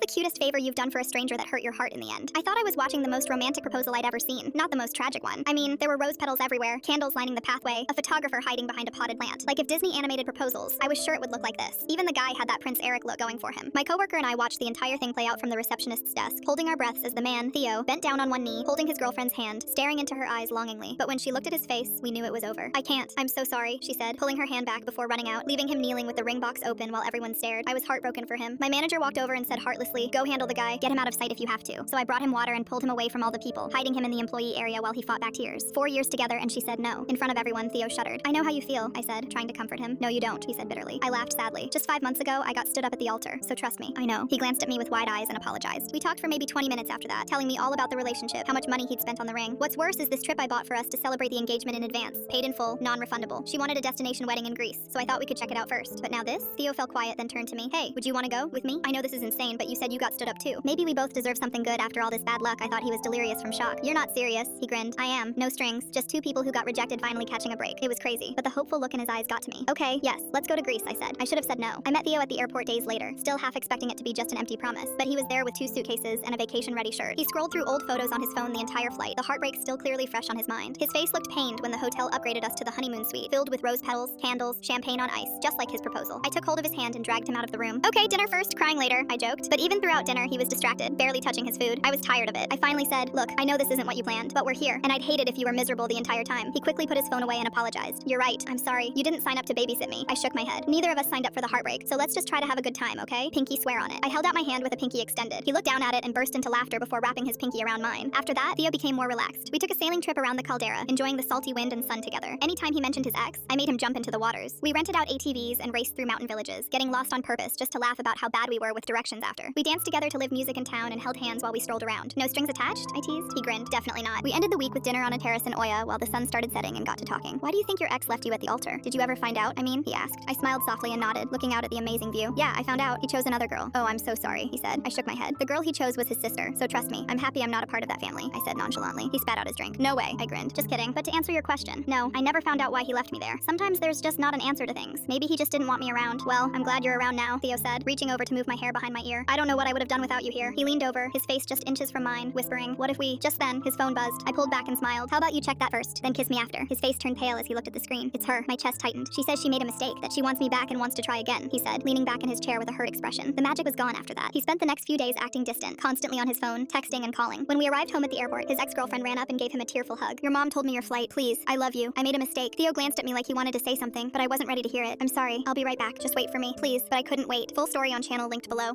cutest favor you've done for a stranger that hurt your heart in the end? I thought I was watching the most romantic proposal I'd ever seen, not the most tragic one. I mean, there were rose petals everywhere, candles lining the pathway, a photographer hiding behind a potted plant. Like if Disney animated proposals, I was sure it would look like this. Even the guy had that Prince Eric look going for him. My coworker and I watched the entire thing play out from the receptionist's desk, holding our breaths as the man, Theo, bent down on one knee, holding his girlfriend's hand, staring into her eyes longingly. But when she looked at his face, we knew it was over. I can't. I'm so sorry, she said, pulling her hand back before running out, leaving him kneeling with the ring box open while everyone stared. I was heartbroken for him. My manager walked over and said heartlessly, "Go handle the guy, get him out of sight if you have to." So I brought him water and pulled him away from all the people, hiding him in the employee area while he fought back tears. 4 years together and she said no. In front of everyone, Theo shuddered. "I know how you feel," I said, trying to comfort him. "No, you don't," he said bitterly. I laughed sadly. "Just 5 months ago, I got stood up at the altar, so trust me, I know." He glanced at me with wide eyes and apologized. We talked for maybe 20 minutes after that, telling me all about the relationship, how much money he'd spent on the ring. What's worse is this trip I bought for us to celebrate the engagement in advance, paid in full, non-refundable. She wanted a destination wedding in Greece, so I thought we could check it out first. But now this? Theo fell quiet, then turned to me. "Hey, would you want to go with me? I know this is insane, but you said you got stood up too. Maybe we both deserve something good after all this bad luck." I thought he was delirious from shock. "You're not serious," he grinned. "I am. No strings. Just two people who got rejected finally catching a break." It was crazy, but the hopeful look in his eyes got to me. "Okay, yes, let's go to Greece," I said. I should have said no. I met Theo at the airport days later, still half expecting it to be just an empty promise, but he was there with 2 suitcases and a vacation-ready shirt. He scrolled through old photos on his phone the entire flight, the heartbreak still clearly fresh on his mind. His face looked pained when the hotel upgraded us to the honeymoon suite, filled with rose petals, candles, champagne on ice, just like his proposal. I took hold of his hand and dragged him out of the room. "Okay, dinner first, crying later," I joked. But even throughout dinner, he was distracted, barely touching his food. I was tired of it. I finally said, "Look, I know this isn't what you planned, but we're here, and I'd hate it if you were miserable the entire time." He quickly put his phone away and apologized. "You're right, I'm sorry. You didn't sign up to babysit me." I shook my head. "Neither of us signed up for the heartbreak, so let's just try to have a good time, okay? Pinky swear on it." I held out my hand with a pinky extended. He looked down at it and burst into laughter before wrapping his pinky around mine. After that, Theo became more relaxed. We took a sailing trip around the caldera, enjoying the salty wind and sun together. Anytime he mentioned his ex, I made him jump into the waters. We rented out ATVs and raced through mountain villages, getting lost on purpose just to laugh about how bad we were with directions after. We danced together to live music in town and held hands while we strolled around. "No strings attached?" I teased. He grinned. "Definitely not." We ended the week with dinner on a terrace in Oya while the sun started setting and got to talking. "Why do you think your ex left you at the altar? Did you ever find out, he asked. I smiled softly and nodded, looking out at the amazing view. "Yeah, I found out. He chose another girl." "Oh, I'm so sorry," he said. I shook my head. "The girl he chose was his sister, so trust me, I'm happy I'm not a part of that family," I said nonchalantly. He spat out his drink. "No way," I grinned. "Just kidding." But to answer your question, no, I never found out why he left me there. Sometimes there's just not an answer to things. Maybe he just didn't want me around. "Well, I'm glad you're around now," Theo said, reaching over to move my hair behind my ear. "I don't know what I would have done without you here." He leaned over, his face just inches from mine, whispering, "What if we—" Just then, his phone buzzed. I pulled back and smiled. "How about you check that first, then kiss me after?" His face turned pale as he looked at the screen. "It's her." My chest tightened. "She says she made a mistake, that she wants me back and wants to try again," he said, leaning back in his chair with a hurt expression. The magic was gone after that. He spent the next few days acting distant, constantly on his phone, texting and calling. When we arrived home at the airport, his ex-girlfriend ran up and gave him a tearful hug. "Your mom told me your flight. Please, I love you. I made a mistake." Theo glanced at me like he wanted to say something, but I wasn't ready to hear it. "I'm sorry. I'll be right back. Just wait for me, please." But I couldn't wait. Full story on channel linked below.